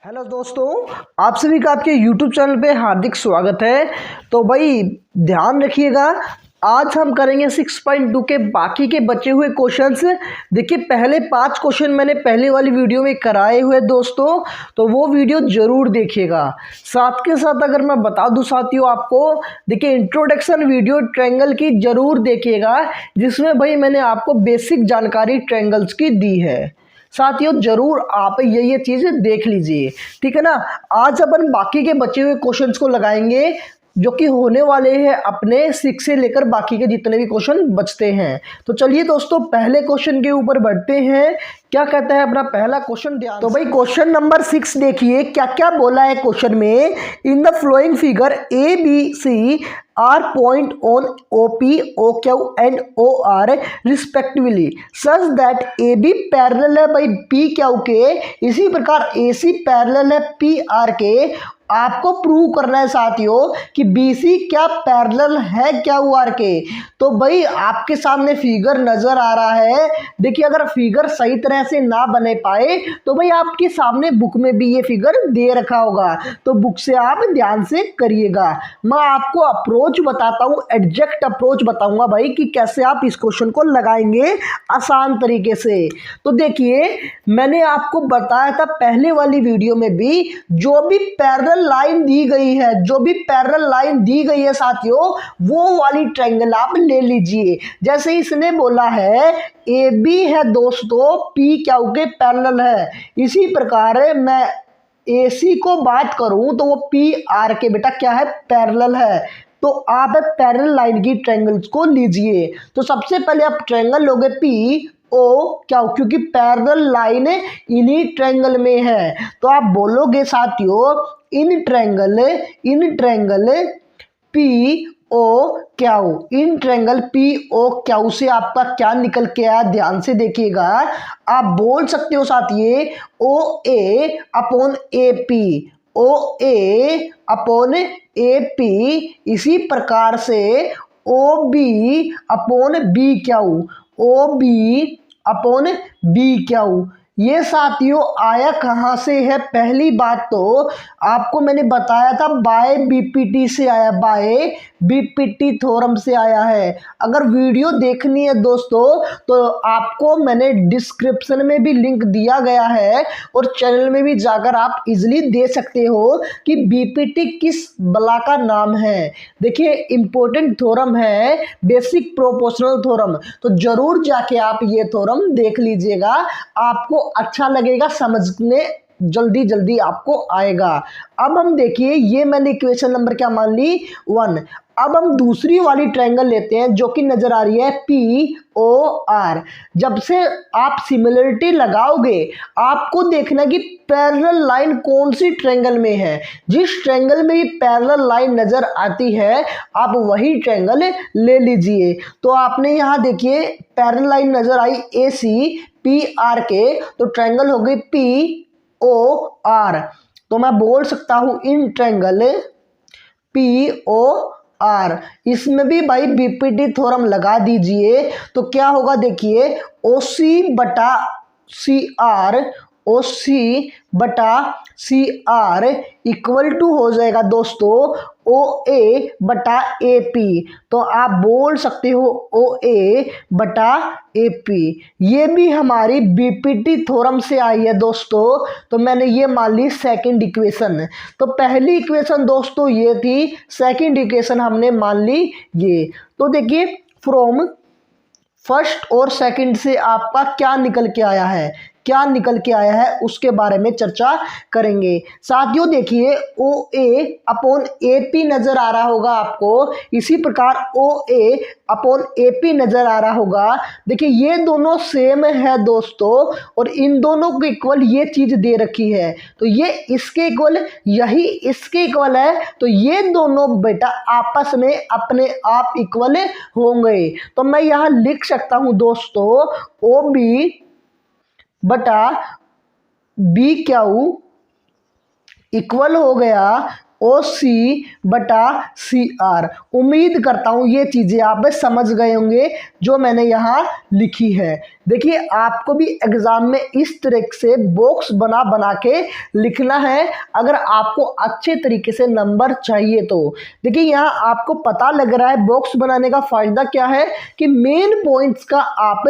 Hello दोस्तों, आप सभी का आपके YouTube चैनल पे हार्दिक स्वागत है। तो भाई ध्यान रखिएगा, आज हम करेंगे 6.2 के बाकी के बचे हुए क्वेश्चंस। देखिए पहले 5 क्वेश्चन मैंने पहले वाली वीडियो में कराए हुए दोस्तों, तो वो वीडियो ज़रूर देखिएगा। साथ के साथ अगर मैं बता दूं साथियों आपको, देखिए इंट्रोडक्शन वीडियो ट्रायंगल की ज़रूर देखिएगा, जिसमें भाई मैंने आपको बेसिक जानकारी ट्रायंगल्स की दी है। साथियों जरूर आप ये चीज़ देख लीजिए, ठीक है ना। आज अपन बाकी के बचे हुए क्वेश्चंस को लगाएंगे, जो कि होने वाले हैं अपने 6 से लेकर बाकी के जितने भी क्वेश्चन बचते हैं। तो चलिए दोस्तों पहले क्वेश्चन के ऊपर बढ़ते हैं। क्या कहता है अपना पहला क्वेश्चन, ध्यान तो भाई क्वेश्चन नंबर 6 देखिए क्या क्या बोला है क्वेश्चन में। In the following figure A B C R point on O P O Q and O R respectively such that A B parallel है भाई पी क्यू के, इसी प्रकार ए सी पैरेलल है पी आर के। आपको prove करना है साथियों कि BC क्या पैरेलल है क्यू आर के। तो भाई आपके सामने फिगर नजर आ रहा है। देखिए अगर फिगर सही तरह से ना बने पाए तो भाई आपके सामने बुक में भी ये फिगर दे रखा होगा, तो बुक से आप ध्यान से करिएगा। मैं आपको अप्रोच बताता हूँ, एग्जैक्ट अप्रोच बताऊंगा भाई कि कैसे आप इस क्वेश्चन को लगाएंगे आसान तरीके से। तो देखिए मैंने आपको बताया था पहले वाली वीडियो में भी, जो भी पैरेलल लाइन दी गई है, जो भी पैरेलल लाइन दी गई है साथियों, वो वाली ट्रायंगल आप ले लीजिए। जैसे इसने बोला है ए बी है दोस्तों पी क्यू के पैरेलल है, इसी प्रकार मैं ए सी को बात करूं तो वो पी आर के बेटा क्या है, पैरेलल है। तो आप पैरेलल लाइन की ट्रायंगल्स को लीजिए। तो सबसे पहले आप ट्रायंगल लोगे पी ओ क्या, क्योंकि पैरेलल लाइन इन्हीं ट्रायंगल में है। तो आप बोलोगे साथियों in triangle P O Q, in triangle P O Q से आपका क्या निकल के आया, ध्यान से देखिएगा। आप बोल सकते हो साथियों O A upon A P, O A upon A P, इसी प्रकार से O B upon B Q, O B upon B Q. ये साथियों आया कहाँ से है, पहली बात तो आपको मैंने बताया था बाय बीपीटी से आया, बाय बीपीटी थ्योरम से आया है। अगर वीडियो देखनी है दोस्तों तो आपको मैंने डिस्क्रिप्शन में भी लिंक दिया गया है, और चैनल में भी जाकर आप इजीली दे सकते हो कि बीपीटी किस बला का नाम है। देखिए इंपॉर्टेंट थ्योरम है, बेसिक प्रोपोर्शनल थ्योरम, तो जरूर जाके आप ये थ्योरम देख लीजिएगा, आपको अच्छा लगेगा, समझने जल्दी आपको आएगा। अब हम देखिए ये मैंने इक्वेशन नंबर क्या मान ली 1। अब हम दूसरी वाली ट्रायंगल लेते हैं जो कि नजर आ रही है पी ओ आर। जब से आप सिमिलरिटी लगाओगे आपको देखना कि पैरेलल लाइन कौन सी ट्रायंगल में है। जिस ट्रायंगल में ये पैरेलल लाइन नजर आती है आप वही ट्रायंगल ले लीजिए। तो आपने यहाँ देखिए पैरेलल लाइन नजर आई ए सी पी आर के, तो ट्रायंगल हो गई पी ओ आर। तो मैं बोल सकता हूं in triangle P O R, इसमें भी भाई बीपीटी थ्योरम लगा दीजिए। तो क्या होगा देखिए ओ सी बटा सी आर, ओ सी बटा सी आर इक्वल टू हो जाएगा दोस्तों ओ ए बटा ए पी। तो आप बोल सकते हो ओ ए बटा ए पी। ये भी हमारी बीपीटी थ्योरम से आई है दोस्तों, तो मैंने ये मान ली सेकंड इक्वेशन। तो पहली इक्वेशन दोस्तों ये थी, सेकंड इक्वेशन हमने मान ली ये। तो देखिए फ्रॉम फर्स्ट और सेकंड से आपका क्या निकल के आया है, क्या निकल के आया है उसके बारे में चर्चा करेंगे साथियों। देखिए ओ ए अपॉन ए पी नजर आ रहा होगा आपको, इसी प्रकार ओ ए अपॉन ए पी नजर आ रहा होगा। देखिए ये दोनों सेम है दोस्तों, और इन दोनों को इक्वल ये चीज दे रखी है, तो ये इसके इक्वल, यही इसके इक्वल है, तो ये दोनों बेटा आपस में अपने आप इक्वल होंगे। तो मैं यहां लिख सकता हूं दोस्तों ओ बी बटा बी क्यू इक्वल हो गया OC/CR। उम्मीद करता हूँ ये चीज़ें आप समझ गए होंगे जो मैंने यहाँ लिखी है। देखिए आपको भी एग्जाम में इस तरह से बॉक्स बना बना के लिखना है अगर आपको अच्छे तरीके से नंबर चाहिए तो। देखिए यहाँ आपको पता लग रहा है बॉक्स बनाने का फायदा क्या है कि मेन पॉइंट्स का आप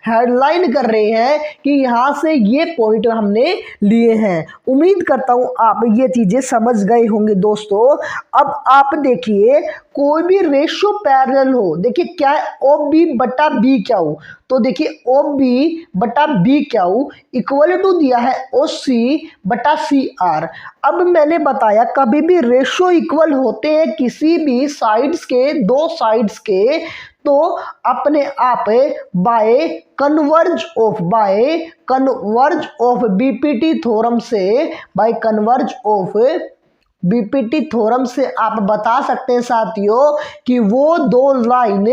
हेडलाइन कर रहे हैं कि यहाँ से ये पॉइंट हमने लिए हैं। उम्मीद करता हूँ आप ये चीज़ें समझ गए होंगे दोस्तों। अब आप देखिए कोई भी रेशियो पैरेलल हो, देखिए क्या है OB/B क्या हो, तो देखिए OB/B क्या हो इक्वल टू दिया है OC/CR। अब मैंने बताया कभी भी रेशियो इक्वल होते हैं किसी भी साइड्स के, दो साइड्स के, तो अपने आप by converse of BPT theorem से, by converse of BPT theorem से आप बता सकते हैं साथियों कि वो दो लाइन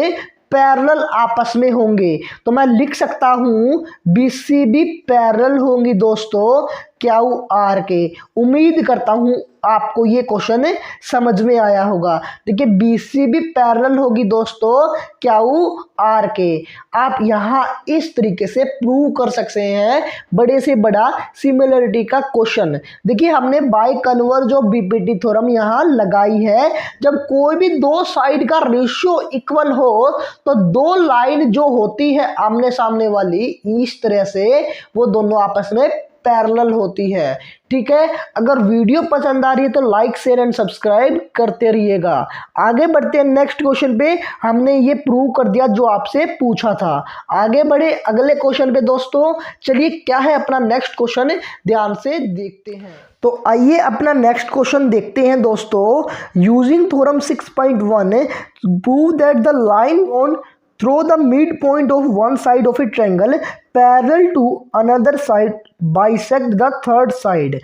पैरेलल आपस में होंगे। तो मैं लिख सकता हूं BCB पैरेलल होंगी दोस्तों QR के। उम्मीद करता हूं आपको ये क्वेश्चन समझ में आया होगा। देखिए BCB पैरेलल होगी दोस्तों QR के। आप यहाँ इस तरीके से प्रूव कर सकते हैं बड़े से बड़ा सिमिलरिटी का क्वेश्चन। देखिए हमने by converse of BPT theorem यहाँ लगाई है। जब कोई भी दो साइड का रेशियो इक्वल हो तो दो लाइन जो होती है आमने सामने वाली इस तरह से वो दोनों आपस में पैरेलल होती है। ठीक है, अगर वीडियो पसंद आ रही है तो लाइक शेयर एंड सब्सक्राइब करते रहिएगा। आगे बढ़ते हैं नेक्स्ट क्वेश्चन पे। हमने ये प्रूव कर दिया जो आपसे पूछा था। आगे बढ़े अगले क्वेश्चन पे दोस्तों। चलिए क्या है अपना नेक्स्ट क्वेश्चन, ध्यान से देखते हैं। तो आइए अपना नेक्स्ट क्वेश्चन देखते हैं दोस्तों। Using theorem 6.1 prove that the line on through the midpoint of one side of a triangle parallel to another side bisect the third side।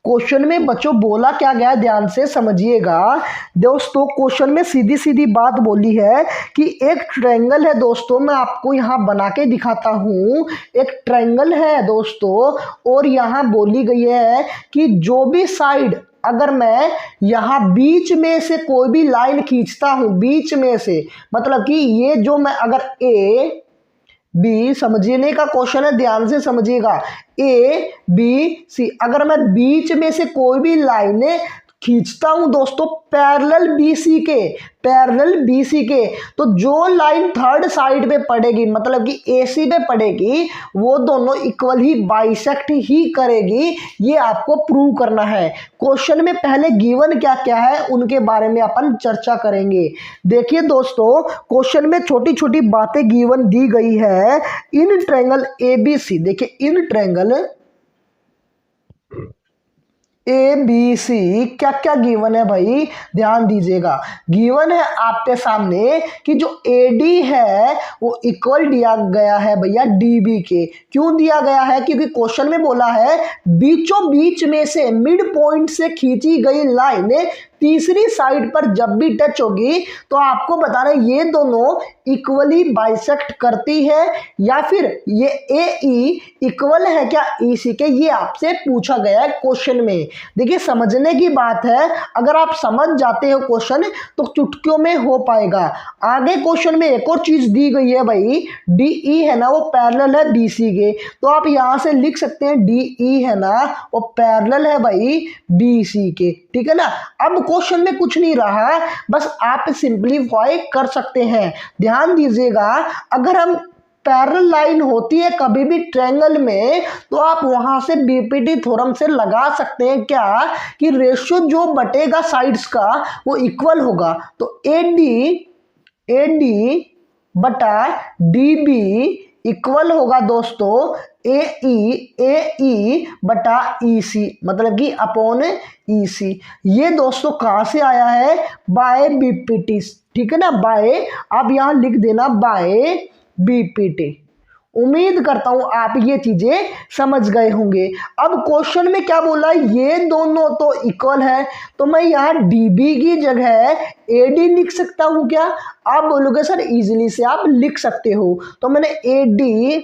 Question में बच्चों बोला क्या गया ध्यान से समझिएगा दोस्तों। क्वेश्चन में सीधी सीधी बात बोली है कि एक ट्रायंगल है दोस्तों, मैं आपको यहाँ बना के दिखाता हूँ। एक ट्रायंगल है दोस्तों और यहाँ बोली गई है कि जो भी साइड, अगर मैं यहाँ बीच में से कोई भी लाइन खींचता हूँ, बीच में से मतलब कि ये जो मैं अगर AB समझने का क्वेश्चन है, ध्यान से समझिएगा, ABC अगर मैं बीच में से कोई भी लाइन खींचता हूं दोस्तों पैरेलल BC के, तो जो लाइन थर्ड साइड पे पड़ेगी मतलब कि AC पे पड़ेगी वो दोनों इक्वल ही बाइसेक्ट ही करेगी। ये आपको प्रूव करना है। क्वेश्चन में पहले गिवन क्या क्या है उनके बारे में अपन चर्चा करेंगे। देखिए दोस्तों क्वेश्चन में छोटी छोटी बातें गिवन दी गई है। इन ट्रायंगल ABC, देखिए इन ट्रायंगल ABC क्या क्या गिवन है भाई, ध्यान दीजिएगा। गिवन है आपके सामने कि जो AD है वो इक्वल दिया गया है भैया DB के। क्यों दिया गया है? क्योंकि क्वेश्चन में बोला है बीचों बीच में से मिड पॉइंट से खींची गई लाइन तीसरी साइड पर जब भी टच होगी तो आपको बताना है ये दोनों इक्वली बाइसेक्ट करती है या फिर ये AE इक्वल है क्या EC के, ये आपसे पूछा गया है क्वेश्चन में। देखिए समझने की बात है, अगर आप समझ जाते हो क्वेश्चन तो चुटकियों में हो पाएगा। आगे क्वेश्चन में एक और चीज दी गई है भाई, DE है ना वो पैरेलल है BC के, तो आप यहां से लिख सकते हैं DE है ना वो पैरेलल है भाई BC के। ठीक है ना। अब क्वेश्चन में कुछ नहीं रहा, बस आप सिंपलीफाई कर सकते हैं। ध्यान दीजिएगा, अगर हम पैरेलल लाइन होती है कभी भी ट्रायंगल में तो आप वहां से बीपीटी थ्योरम से लगा सकते हैं क्या कि रेशियो जो बटेगा साइड्स का वो इक्वल होगा। तो AD बटा DB इक्वल होगा दोस्तों AE बटा EC मतलब कि अपॉन EC। ये दोस्तों कहाँ से आया है? By BPT. ठीक है ना, बाय आप यहाँ लिख देना बाय बीपीटी। उम्मीद करता हूं आप ये चीजें समझ गए होंगे। अब क्वेश्चन में क्या बोला, ये दोनों तो इक्वल है, तो मैं यहाँ DB की जगह AD लिख सकता हूं क्या? आप बोलोगे सर इजीली से आप लिख सकते हो, तो मैंने AD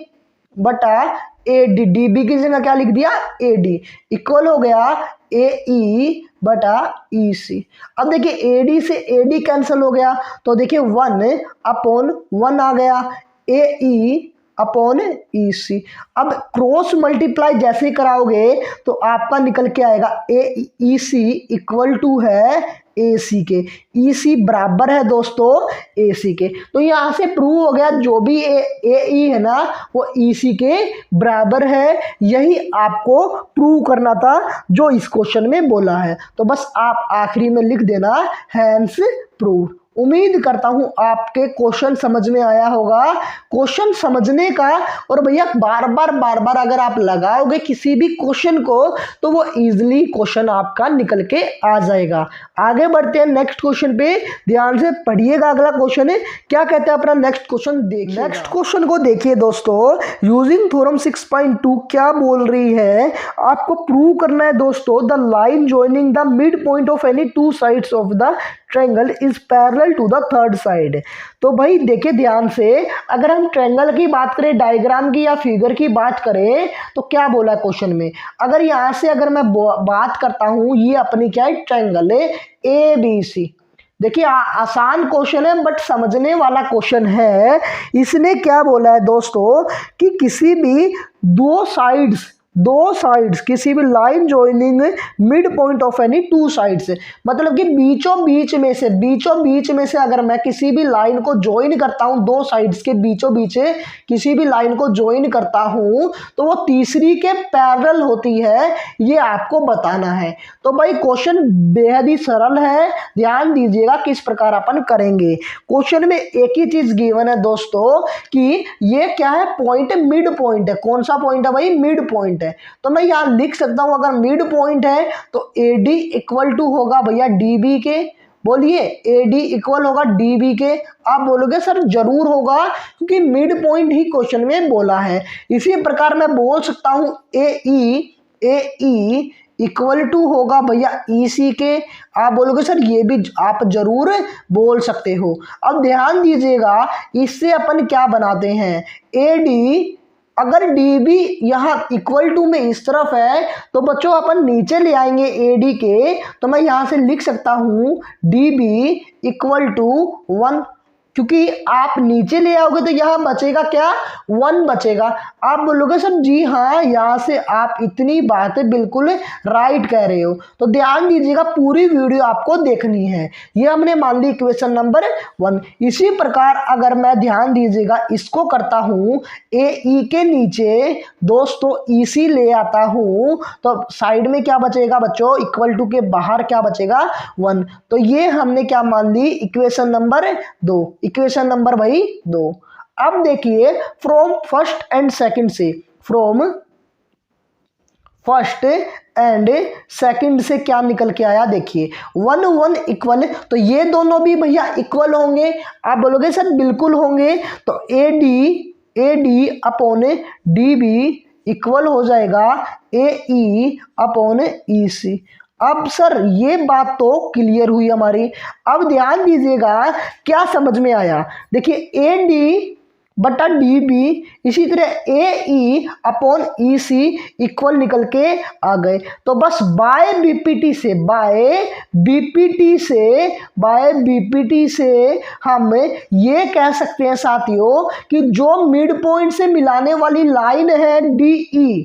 बटा ए डी, डी बी की जगह क्या लिख दिया ए डी, इक्वल हो गया ए ई बटा ई सी। अब देखिए ए डी से ए डी कैंसिल हो गया तो देखिए 1/1 आ गया, ए ई अपॉन ई सी। अब क्रॉस मल्टीप्लाई जैसे कराओगे तो आपका निकल के आएगा ए ई सी इक्वल टू है ए सी के, ई सी बराबर है दोस्तों ए सी के। तो यहाँ से प्रूव हो गया जो भी ए ई है ना वो ई सी के बराबर है। यही आपको प्रूव करना था जो इस क्वेश्चन में बोला है। तो बस आप आखिरी में लिख देना हैंस प्रूव। उम्मीद करता हूं आपके क्वेश्चन समझ में आया होगा। क्वेश्चन समझने का और भैया बार बार अगर आप लगाओगे किसी भी क्वेश्चन को तो वो इजीली क्वेश्चन आपका निकल के आ जाएगा। आगे बढ़ते हैं नेक्स्ट क्वेश्चन पे, ध्यान से पढ़िएगा। अगला क्वेश्चन है क्या कहते हैं अपना नेक्स्ट क्वेश्चन देखिए। नेक्स्ट क्वेश्चन को देखिए दोस्तों, यूजिंग थ्योरम 6.2 क्या बोल रही है, आपको प्रूव करना है दोस्तों the line joining the mid point of any two sides of the triangle is parallel to the third side. तो भाई देखिए ध्यान से, अगर हम ट्रायंगल की बात करें, डायग्राम की या फिगर की बात करें तो क्या बोला है क्वेश्चन में। अगर यहाँ से अगर मैं बात करता हूँ, ये अपनी क्या है ट्रायंगल है ए बी सी। देखिए आसान क्वेश्चन है बट समझने वाला क्वेश्चन है। इसने क्या बोला है दोस्तों कि किसी भी दो साइड्स किसी भी line joining mid point of any two sides, मतलब कि बीचों बीच में से अगर मैं किसी भी लाइन को ज्वाइन करता हूं, दो साइड्स के बीचों बीच किसी भी लाइन को ज्वाइन करता हूं तो वो तीसरी के पैरेलल होती है, ये आपको बताना है। तो भाई क्वेश्चन बेहद ही सरल है, ध्यान दीजिएगा किस प्रकार अपन करेंगे। क्वेश्चन में एक ही चीज गिवन है दोस्तों कि ये क्या है, पॉइंट मिड पॉइंट है। कौन सा पॉइंट है भाई, मिड पॉइंट है। तो मैं यहां लिख सकता हूं अगर मिड पॉइंट है तो AD इक्वल टू होगा भैया DB के। बोलिए AD इक्वल होगा DB के। आप बोलोगे सर जरूर होगा क्योंकि मिड पॉइंट ही क्वेश्चन में बोला है। इसी प्रकार मैं बोल सकता हूं AE इक्वल टू होगा भैया EC के। आप बोलोगे सर ये भी आप जरूर बोल सकते हो। अब ध्यान दीजिएगा, इससे अपन क्या बनाते हैं, AD अगर DB यहाँ इक्वल टू में इस तरफ है तो बच्चों अपन नीचे ले आएंगे AD के। तो मैं यहाँ से लिख सकता हूँ DB इक्वल टू 1, क्योंकि आप नीचे ले आओगे तो यहाँ बचेगा क्या, 1 बचेगा। आप बोलोगे सर जी हाँ, यहाँ से आप इतनी बातें बिल्कुल राइट कह रहे हो। तो ध्यान दीजिएगा पूरी वीडियो आपको देखनी है। ये हमने मान ली इक्वेशन नंबर 1। इसी प्रकार अगर मैं ध्यान दीजिएगा इसको करता हूँ, AE के नीचे दोस्तों EC ले आता हूँ तो साइड में क्या बचेगा बच्चों, इक्वल टू के बाहर क्या बचेगा 1। तो ये हमने क्या मान ली इक्वेशन नंबर 2, इक्वेशन नंबर भाई 2। अब देखिए फ्रॉम फर्स्ट एंड सेकंड से, फ्रॉम फर्स्ट एंड सेकंड से क्या निकल के आया, देखिए 1 1 इक्वल। तो ये दोनों भी भैया इक्वल होंगे। आप बोलोगे सर बिल्कुल होंगे। तो AD अपॉन DB इक्वल हो जाएगा AE अपॉन EC। अब सर ये बात तो क्लियर हुई हमारी। अब ध्यान दीजिएगा क्या समझ में आया, देखिए AD बटा DB, इसी तरह AE अपॉन EC इक्वल निकल के आ गए। तो बस बाय बीपीटी से हम ये कह सकते हैं साथियों कि जो मिड पॉइंट से मिलाने वाली लाइन है DE,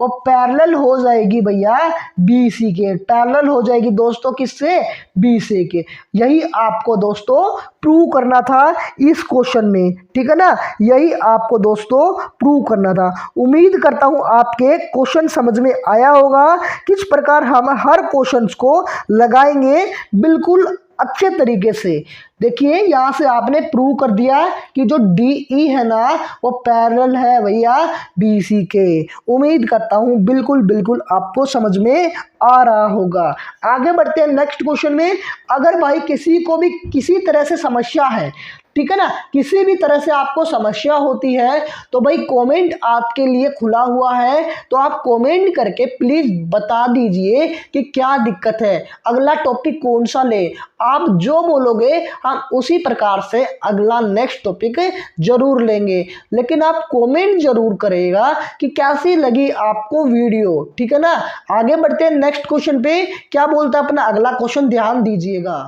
वो पैरेलल हो जाएगी भैया BC के, पैरेलल हो जाएगी दोस्तों किससे, BC के। यही आपको दोस्तों प्रूव करना था इस क्वेश्चन में, ठीक है ना, यही आपको दोस्तों प्रूव करना था। उम्मीद करता हूं आपके क्वेश्चन समझ में आया होगा किस प्रकार हम हर क्वेश्चंस को लगाएंगे बिल्कुल अच्छे तरीके से। देखिए यहाँ से आपने प्रूव कर दिया कि जो DE है ना वो पैरेलल है भैया BC के। उम्मीद करता हूँ बिल्कुल आपको समझ में आ रहा होगा। आगे बढ़ते हैं नेक्स्ट क्वेश्चन में। अगर भाई किसी को भी किसी तरह से समस्या है ठीक है ना। किसी भी तरह से आपको समस्या होती है तो भाई कमेंट आपके लिए खुला हुआ है, तो आप कमेंट करके प्लीज बता दीजिए कि क्या दिक्कत है, अगला टॉपिक कौन सा ले। आप जो बोलोगे हम उसी प्रकार से अगला नेक्स्ट टॉपिक जरूर लेंगे, लेकिन आप कमेंट जरूर करेगा कि कैसी लगी आपको वीडियो, ठीक है ना। आगे बढ़ते हैं नेक्स्ट क्वेश्चन पे, क्या बोलता है अपना अगला क्वेश्चन, ध्यान दीजिएगा।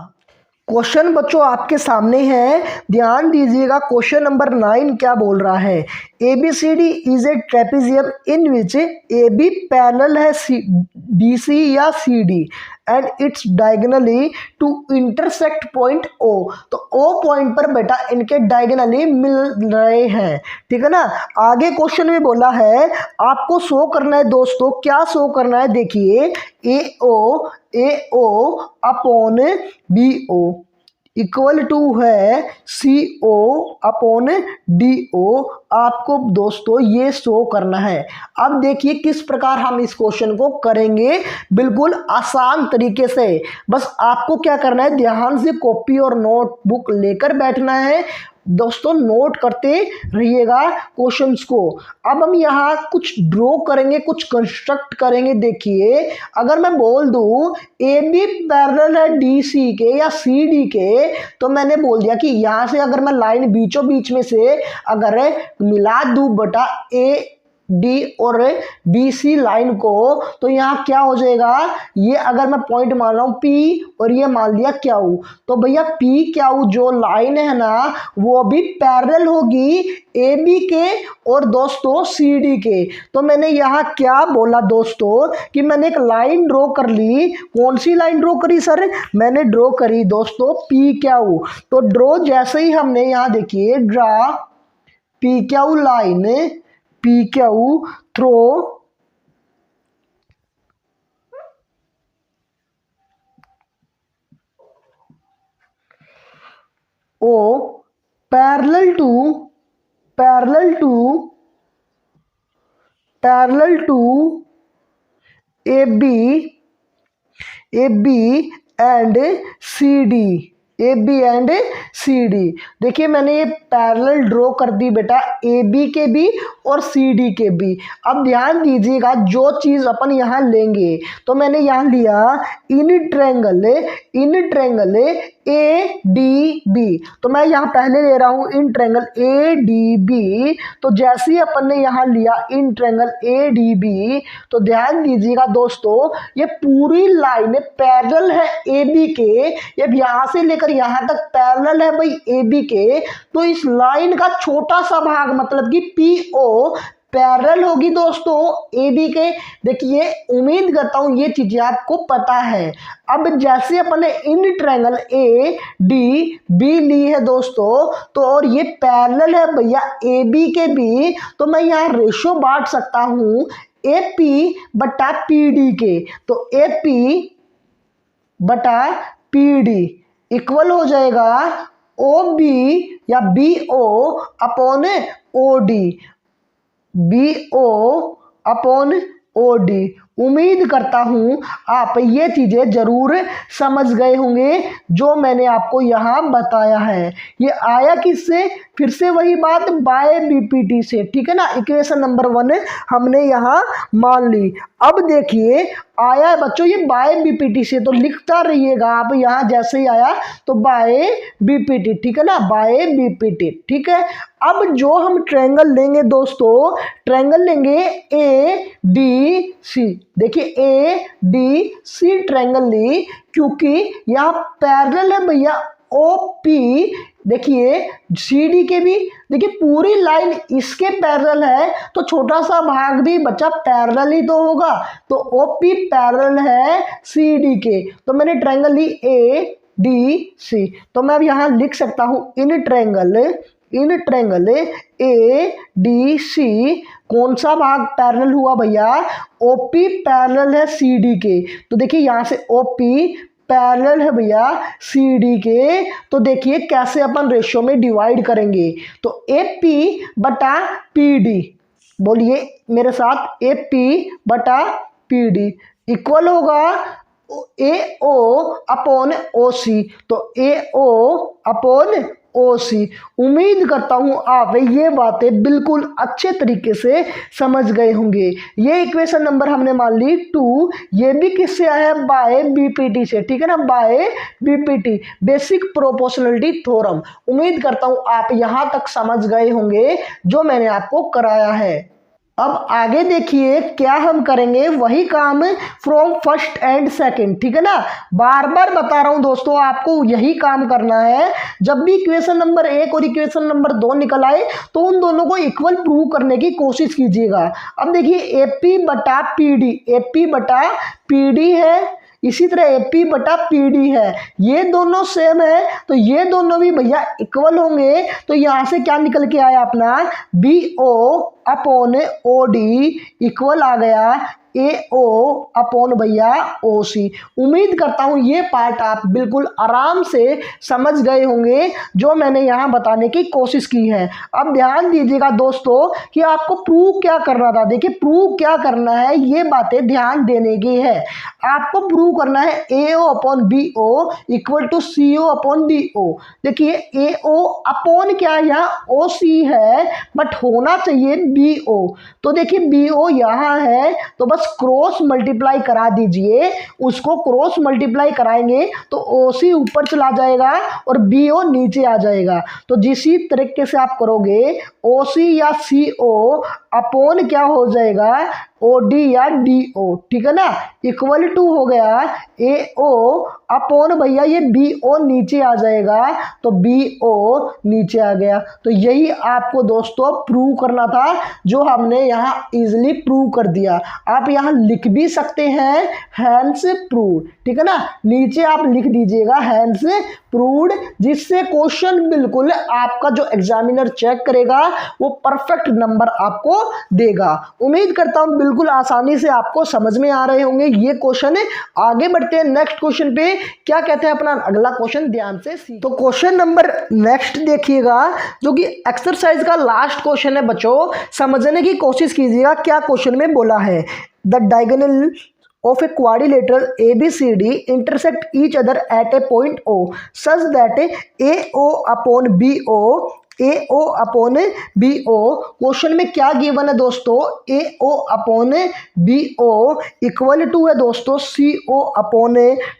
क्वेश्चन बच्चों आपके सामने है, ध्यान दीजिएगा। क्वेश्चन नंबर 9 क्या बोल रहा है, A B C D is a trapezium in which A B parallel है डी सी या C D and its diagonally to intersect point O. तो ओ पॉइंट पर बेटा इनके डायगोनली मिल रहे हैं, ठीक है ना। आगे क्वेश्चन में बोला है आपको शो करना है दोस्तों, क्या शो करना है, देखिए A O upon B O equal to है सी ओ अपॉन डी ओ, आपको दोस्तों ये शो करना है। अब देखिए किस प्रकार हम इस क्वेश्चन को करेंगे, बिल्कुल आसान तरीके से। बस आपको क्या करना है, ध्यान से कॉपी और नोटबुक लेकर बैठना है दोस्तों, नोट करते रहिएगा क्वेश्चंस को। अब हम यहाँ कुछ ड्रॉ करेंगे, कुछ कंस्ट्रक्ट करेंगे। देखिए अगर मैं बोल दूं ए बी पैरेलल है डी सी के या सी डी के, तो मैंने बोल दिया कि यहाँ से अगर मैं लाइन बीचों बीच में से अगर मिला दूं बटा ए डी और बी सी लाइन को, तो यहाँ क्या हो जाएगा, ये अगर मैं पॉइंट मान रहा हूँ पी और ये मान लिया क्यू, तो भैया पी क्यू जो लाइन है ना वो भी पैरेलल होगी ए बी के और दोस्तों सी डी के। तो मैंने यहाँ क्या बोला दोस्तों कि मैंने एक लाइन ड्रॉ कर ली। कौन सी लाइन ड्रॉ करी सर, मैंने ड्रॉ करी दोस्तों पी क्यू। तो ड्रॉ जैसे ही हमने यहाँ देखिए draw P Q line, P Q through O parallel to A B and C D, A B and C D. देखिए मैंने ये पैरेलल ड्रॉ कर दी बेटा ए बी के भी और सी डी के भी। अब ध्यान दीजिएगा जो चीज़ अपन यहाँ लेंगे, तो मैंने यहाँ लिया in triangle A D B, तो मैं यहाँ पहले ले रहा हूँ in triangle A D B. तो जैसे ही अपन ने यहाँ लिया in triangle A D B, तो ध्यान दीजिएगा दोस्तों ये पूरी लाइन पैरेलल है ए बी के, ये यहाँ से लेकर यहाँ तक पैरेलल है भाई ए बी के। तो इस लाइन का छोटा सा भाग मतलब कि पी ओ पैरेलल होगी दोस्तों ए बी के। देखिए उम्मीद करता हूं ये चीजें आपको पता है। अब जैसे अपने इन ट्रायंगल ए डी बी ली है दोस्तों, तो और ये पैरेलल है भैया ए बी के भी, तो मैं यहाँ रेशो बांट सकता हूँ ए पी बटा पी डी के। तो ए पी बटा पी डी इक्वल हो जाएगा ओ बी या B O upon O D, B O upon O D. उम्मीद करता हूं आप ये चीजें जरूर समझ गए होंगे जो मैंने आपको यहाँ बताया है। ये आया किससे, फिर से वही बात बाय बीपीटी से, ठीक है ना। इक्वेशन नंबर 1 हमने यहाँ मान ली। अब देखिए आया है बच्चों ये बाय बीपीटी से, तो लिखता रहिएगा आप यहाँ जैसे ही आया तो बाय बीपीटी, ठीक है ना, बाय बीपीटी, ठीक है। अब जो हम ट्रायंगल लेंगे दोस्तों, ट्रायंगल लेंगे ए डी सी। देखिए ए डी सी ट्रायंगल ली क्योंकि यहाँ पैरेलल है भैया ओ पी। देखिए सी डी के भी, देखिए पूरी लाइन इसके पैरेलल है तो छोटा सा भाग भी बच्चा पैरेलल ही तो होगा। तो ओ पी पैरेलल है सी डी के, तो मैंने triangle Lee A D C. तो मैं अब यहाँ लिख सकता हूँ इन ट्रायंगल ए डी सी कौन सा भाग पैरेलल हुआ भैया, ओपी पैरेलल है सी डी के। तो देखिए यहाँ से ओपी पैरेलल है भैया सी डी के, तो देखिए कैसे अपन रेशियो में डिवाइड करेंगे। तो ए पी बटा पी डी, बोलिए मेरे साथ, ए पी बटा पी डी इक्वल होगा ए ओ अपॉन ओ सी। तो ए ओ अपॉन ओ सी। उम्मीद करता हूँ आप ये बातें बिल्कुल अच्छे तरीके से समझ गए होंगे। ये इक्वेशन नंबर हमने मान ली 2, ये भी किससे आया है, बाय बीपीटी से, ठीक है ना, by BPT, basic proportionality theorem. उम्मीद करता हूँ आप यहाँ तक समझ गए होंगे जो मैंने आपको कराया है। अब आगे देखिए क्या हम करेंगे, वही काम फ्रॉम फर्स्ट एंड सेकंड, ठीक है ना। बार बार बता रहा हूं दोस्तों, आपको यही काम करना है। जब भी इक्वेशन नंबर 1 और इक्वेशन नंबर 2 निकल आए तो उन दोनों को इक्वल प्रूव करने की कोशिश कीजिएगा। अब देखिए एपी बटा पीडी, एपी बटा पीडी है, इसी तरह एपी बटा पीडी है, ये दोनों सेम है तो ये दोनों भी भैया इक्वल होंगे। तो यहां से क्या निकल के आया अपना, B O upon O D equal आ गया ए ओ अपॉन भैया ओ सी। उम्मीद करता हूं ये पार्ट आप बिल्कुल आराम से समझ गए होंगे जो मैंने यहाँ बताने की कोशिश की है। अब ध्यान दीजिएगा दोस्तों कि आपको प्रूव क्या करना था। देखिए प्रूव क्या करना है, ये बातें ध्यान देने की है। आपको प्रूव करना है A O upon B O equal to C O upon D O. देखिए ए ओ अपॉन क्या, यहाँ ओ सी है बट होना चाहिए बी ओ। तो देखिए बी ओ यहाँ है तो बस क्रॉस मल्टीप्लाई करा दीजिए, उसको क्रॉस मल्टीप्लाई कराएंगे तो ओ सी ऊपर चला जाएगा और बी ओ नीचे आ जाएगा। तो जिसी तरीके से आप करोगे ओ सी या सी ओ अपॉन क्या हो जाएगा, ओ डी या डी ओ, ठीक है ना, इक्वल टू हो गया ए ओ अपॉन भैया ये बी ओ नीचे आ जाएगा तो बी ओ नीचे आ गया। तो यही आपको दोस्तों प्रूव करना था जो हमने यहाँ इजीली प्रूव कर दिया। आप यहाँ लिख भी सकते हैं हैंस प्रूव्ड, ठीक है ना, नीचे आप लिख दीजिएगा हैंस प्रूव्ड, जिससे क्वेश्चन बिल्कुल आपका जो एग्जामिनर चेक करेगा वो परफेक्ट नंबर आपको देगा। उम्मीद करता हूँ बिल्कुल आसानी से आपको समझ में आ रहे होंगे ये क्वेश्चन। आगे बढ़ते हैं नेक्स्ट क्वेश्चन पे, क्या कहते हैं अपना अगला क्वेश्चन, ध्यान से तो क्वेश्चन नंबर नेक्स्ट देखिएगा जो कि एक्सरसाइज का लास्ट क्वेश्चन है बच्चों, समझने की कोशिश कीजिएगा क्या क्वेश्चन में बोला है। The diagonal of a quadrilateral ABCD intersect each other at a point O such that AO upon BO AO upon BO। Question में क्या गिवन है दोस्तों, AO upon BO equal to है दोस्तों CO अपॉन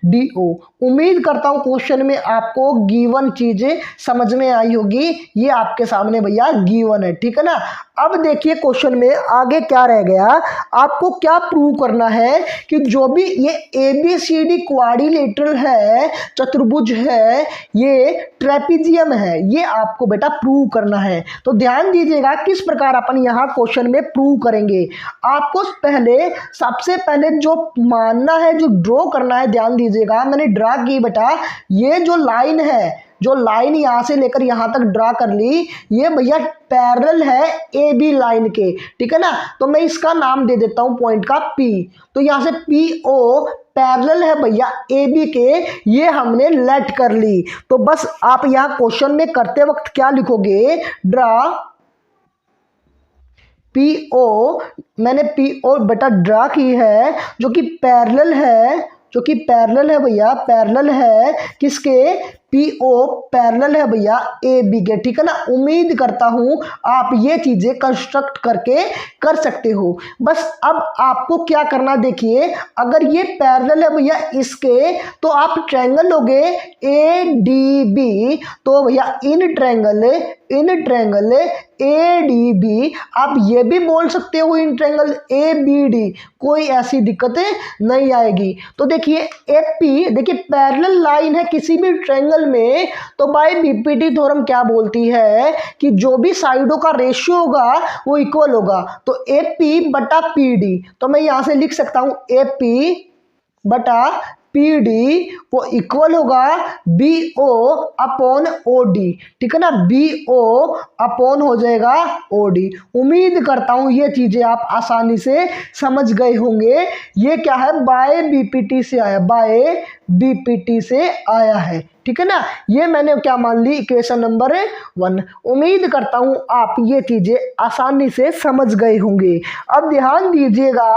DO। उम्मीद करता हूँ question में आपको गिवन चीजें समझ में आई होगी। ये आपके सामने भैया गिवन है, ठीक है ना। अब देखिए क्वेश्चन में आगे क्या रह गया, आपको क्या प्रूव करना है कि जो भी ये ABCD क्वाड्रिलेटरल है, चतुर्भुज है, ये ट्रेपीजियम है, ये आपको बेटा प्रूव करना है। तो ध्यान दीजिएगा किस प्रकार अपन यहाँ क्वेश्चन में प्रूव करेंगे। आपको पहले सबसे पहले जो मानना है, जो ड्रॉ करना है, ध्यान दीजिएगा मैंने ड्रा की बेटा, ये जो लाइन है, जो लाइन यहाँ से लेकर यहाँ तक ड्रा कर ली, ये भैया पैरेलल है ए बी लाइन के, ठीक है ना। तो मैं इसका नाम दे देता हूँ पॉइंट का पी। तो यहाँ से पी ओ पैरेलल है भैया ए बी के, ये हमने लेट कर ली। तो बस आप यहाँ क्वेश्चन में करते वक्त क्या लिखोगे, ड्रा पी ओ, मैंने पी ओ बेटा ड्रा की है जो कि पैरेलल है, जो कि पैरेलल है भैया, पैरेलल है किसके, पी ओ पैरेलल है भैया ए बी के, ठीक है ना। उम्मीद करता हूं आप ये चीजें कंस्ट्रक्ट करके कर सकते हो। बस अब आपको क्या करना, देखिए अगर ये पैरेलल है भैया इसके तो आप ट्रायंगल लोगे ए डी बी, तो भैया in triangle A D B, आप ये भी बोल सकते हो in triangle A B D, कोई ऐसी दिक्कत नहीं आएगी। तो देखिए ए पी, देखिए पैरेलल लाइन है किसी भी ट्रायंगल में, तो बाय बीपीटी थ्योरम क्या बोलती है कि जो भी साइडों का रेशियो होगा वो इक्वल होगा। तो ए पी बटा पी डी, तो मैं यहां से लिख सकता हूं ए पी बटा पी डी वो इक्वल होगा B O upon O D, ठीक है ना, बी ओ अपॉन हो जाएगा ओ डी। उम्मीद करता हूं ये चीजें आप आसानी से समझ गए होंगे। ये क्या है, बाय बीपीटी से आया, बाय बीपीटी से आया है, ठीक है ना। ये मैंने क्या मान ली, इक्वेशन नंबर 1। उम्मीद करता हूं आप ये चीजें आसानी से समझ गए होंगे। अब ध्यान दीजिएगा,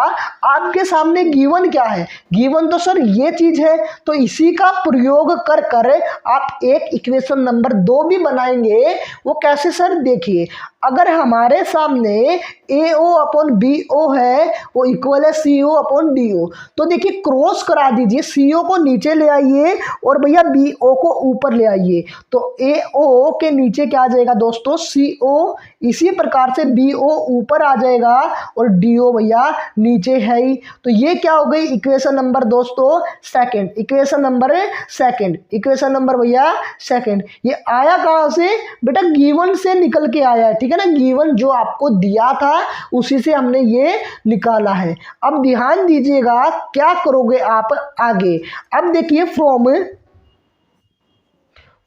आपके सामने गिवन क्या है, गिवन तो सर ये चीज है, तो इसी का प्रयोग कर कर आप एक इक्वेशन नंबर 2 भी बनाएंगे। वो कैसे सर, देखिए अगर हमारे सामने AO अपॉन BO है वो इक्वल है CO अपॉन DO, तो देखिए क्रॉस करा दीजिए, CO को नीचे ले आइए और भैया BO को ऊपर ले आइए, तो AO के नीचे क्या आ जाएगा दोस्तों, CO। इसी प्रकार से BO ऊपर आ जाएगा और DO भैया नीचे है ही। तो ये क्या हो गई इक्वेशन नंबर दोस्तों second, equation number second, equation number भैया सेकंड। ये आया कहाँ से बेटा, गिवन से निकल के आया है, ठीक है ना। गिवन जो आपको दिया था उसी से हमने ये निकाला है। अब ध्यान दीजिएगा क्या करोगे आप आगे। अब देखिए फ्रॉम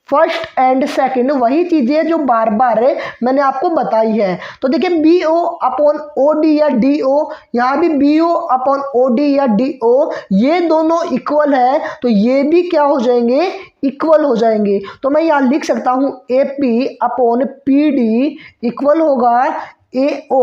फर्स्ट एंड सेकंड वही चीजें जो बार बार मैंने आपको बताई है। तो देखिए BO अपॉन OD या DO, यहाँ भी BO अपॉन OD या DO, ये दोनों इक्वल है, तो ये भी क्या हो जाएंगे, इक्वल हो जाएंगे। तो मैं यहाँ लिख सकता हूँ AP अपॉन PD इक्वल होगा AO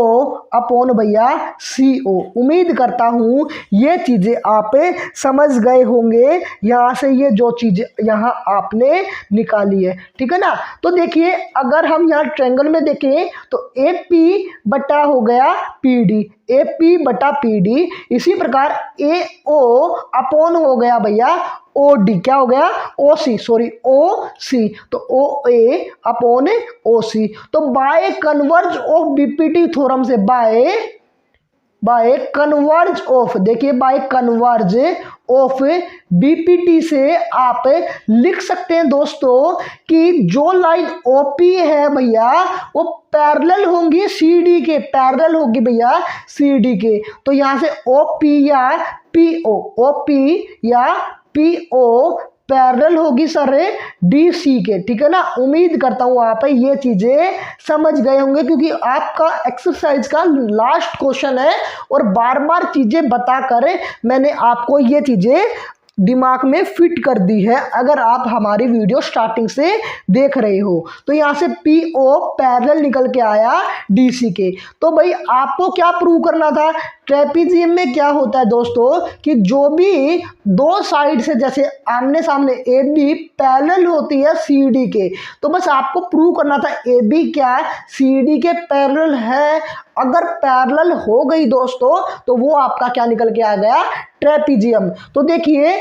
अपॉन भैया CO। उम्मीद करता हूँ ये चीज़ें आप समझ गए होंगे, यहाँ से ये जो चीज़ यहाँ आपने निकाली है, ठीक है ना। तो देखिए अगर हम यहाँ ट्रायंगल में देखें तो AP बटा हो गया PD, AP बटा PD, इसी प्रकार AO अपॉन हो गया भैया OD, क्या हो गया OC, सॉरी OC, तो OA अपॉन OC। तो by converse of BPT theorem से, बाय कन्वर्ज ऑफ, देखिए बाय कन्वर्ज ऑफ BPT से आप लिख सकते हैं दोस्तों कि जो लाइन OP है भैया वो पैरेलल होंगी CD के, पैरेलल होगी भैया CD के। तो यहाँ से OP या PO, OP या PO पैरेलल होगी सर DC के, ठीक है ना। उम्मीद करता हूँ आप ये चीजें समझ गए होंगे, क्योंकि आपका एक्सरसाइज का लास्ट क्वेश्चन है और बार बार चीजें बताकर मैंने आपको ये चीजें दिमाग में फिट कर दी है, अगर आप हमारी वीडियो स्टार्टिंग से देख रहे हो। तो यहाँ से PO पैरेलल निकल के आया DC के। तो भाई आपको क्या प्रूव करना था, ट्रेपीजियम में क्या होता है दोस्तों कि जो भी दो साइड से जैसे आमने सामने AB पैरेलल होती है CD के, तो बस आपको प्रूव करना था AB क्या CD के पैरेलल है। अगर पैरेलल हो गई दोस्तों तो वो आपका क्या निकल के आ गया, ट्रेपीजियम। तो देखिए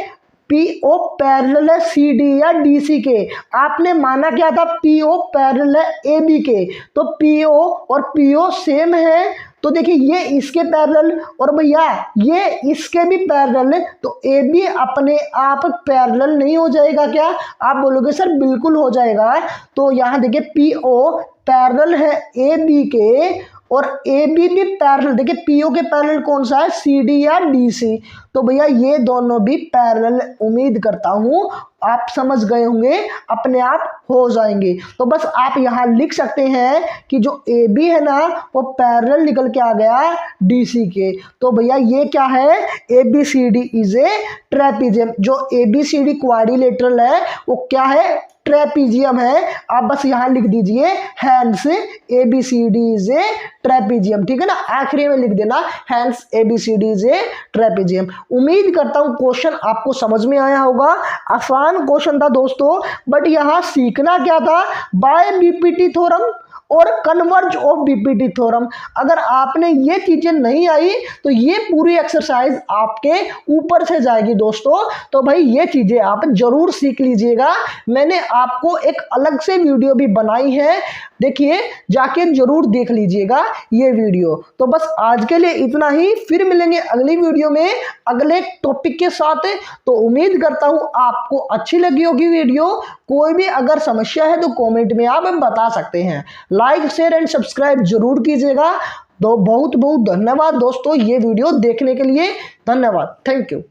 PO पैरेलल है CD या DC के, आपने माना क्या था PO पैरेलल है AB के, तो PO और PO सेम है। तो देखिए ये इसके पैरेलल और भैया ये इसके भी पैरेलल है, तो AB अपने आप पैरेलल नहीं हो जाएगा क्या, आप बोलोगे सर बिल्कुल हो जाएगा। तो यहाँ देखिए PO पैरेलल है AB के और AB भी पैरेलल, देखिए PO के पैरेलल कौन सा है, CD या DC, तो भैया ये दोनों भी पैरेलल। उम्मीद करता हूँ आप समझ गए होंगे, अपने आप हो जाएंगे। तो बस आप यहाँ लिख सकते हैं कि जो AB है ना वो पैरेलल निकल के आ गया DC के। तो भैया ये क्या है, ABCD इज ए ट्रेपीजियम। जो ABCD क्वाड्रिलेटरल है वो क्या है, ट्रेपीजियम है। आप बस यहाँ लिख दीजिए hence ABCD is a trapezium, ठीक है ना, आखिरी में लिख देना hence ABCD is a trapezium. उम्मीद करता हूँ क्वेश्चन आपको समझ में आया होगा, आसान क्वेश्चन था दोस्तों, बट यहाँ सीखना क्या था, बाय BPT थ्योरम और कन्वर्ज ऑफ BPT थ्योरम। अगर आपने ये चीजें नहीं आई तो ये पूरी एक्सरसाइज आपके ऊपर से जाएगी दोस्तों। तो भाई ये चीजें आप जरूर सीख लीजिएगा, मैंने आपको एक अलग से वीडियो भी बनाई है, देखिए जाके जरूर देख लीजिएगा ये वीडियो। तो बस आज के लिए इतना ही, फिर मिलेंगे अगली वीडियो में अगले टॉपिक के साथ। तो उम्मीद करता हूँ आपको अच्छी लगी होगी वीडियो। कोई भी अगर समस्या है तो कमेंट में आप बता सकते हैं। लाइक शेयर एंड सब्सक्राइब जरूर कीजिएगा। तो बहुत बहुत धन्यवाद दोस्तों ये वीडियो देखने के लिए, धन्यवाद, थैंक यू।